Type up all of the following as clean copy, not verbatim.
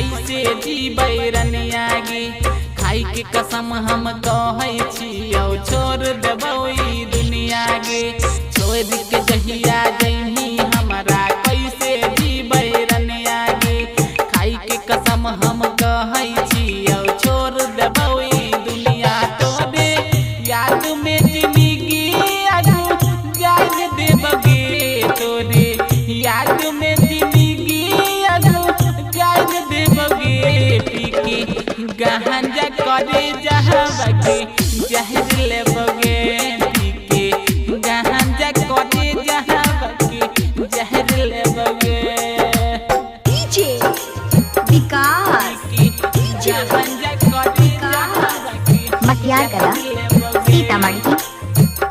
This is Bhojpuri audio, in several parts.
कैसे जीबै रनिया गे। खाई के कसम हम कहै छियौ छोड़ देबौ ई दुनिया गे। छोड़ के जहिया जइही हमरा कैसे जीबै रनिया गे। खाई के कसम हम कहै छियौ छोड़ देबौ ई दुनिया। तोरे याद में जिंदगी आगू जान देबगे। तोरे याद में जिंदगी आगू जान देबगे। पी के गांजा करे जहबगे जहर लेबगे। पी के गांजा करे जहबगे जहर लेबगे। डीजे विकास गांजा करे जहबगे मटियार कला सीतामढ़ी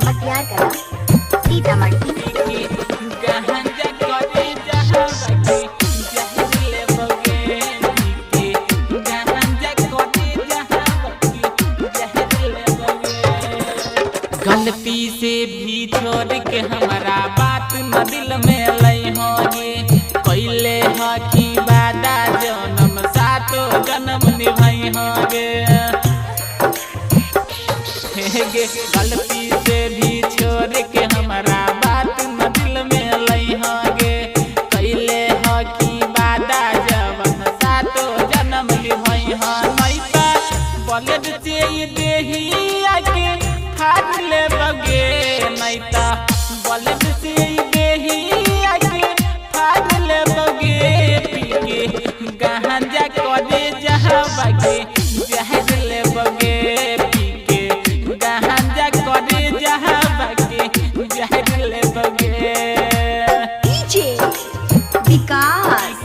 मटियार कला सीतामढ़ी। गांजा करे जहबगे जहर लेबगे। पी के गांजा करे जहबगे जहर लेबगे। गलती से भी छोड़ के हमारा बात न दिल में लई होगे। कैले हकी वादा जन्म सातो जन्म निभाई होगे। गलती से भी छोड़ के हमारा बात न दिल में लई होगे। कैले हकी वादा जवन सातो जन्म निभाई हो। नैता बलद से देही आके फाड़ लेबगे। नैता बलद से देही आके फाड़ लेबगे। पी के गांजा करे जहबगे जहर लेबगे। पी के गांजा करे जहबगे जहर लेबगे। डीजे विकास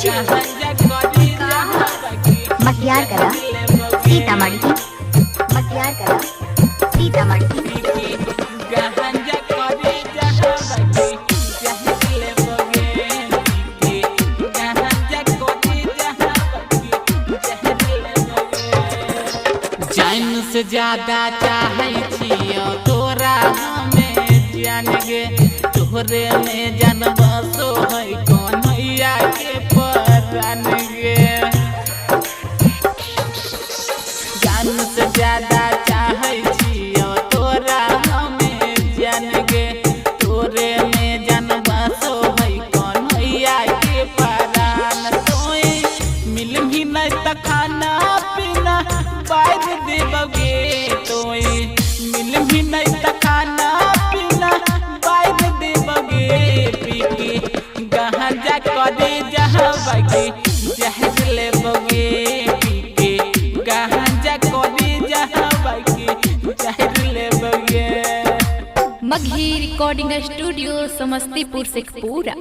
गांजा करे जहबगे मटियार कला सीतामढ़ी मटियार कला सीतामढ़ी। गांजा करे जहबगे जहर लेबगे। पी के गांजा करे जहबगे जहर लेबगे। जान से ज्यादा चाहै छियौ तोरा हमें जान गे। तोहरे में जान बसो है कन्हैया के परान गे। जान से ज्यादा चाहै छियौ तोरा हमें जान गे। तोरे में जान बसो है कन्हैया के परान। तोय मिलही नहीं त खाना पीना बाज देबगे। तोय मिलही नहीं त खाना पीना बाज देबगे। पी के गांजा करे जहबगे जहर लेबगे। पी के गांजा करे जहबगे जहर लेबगे। Magahi recording studio Samastipur Sheikhpura.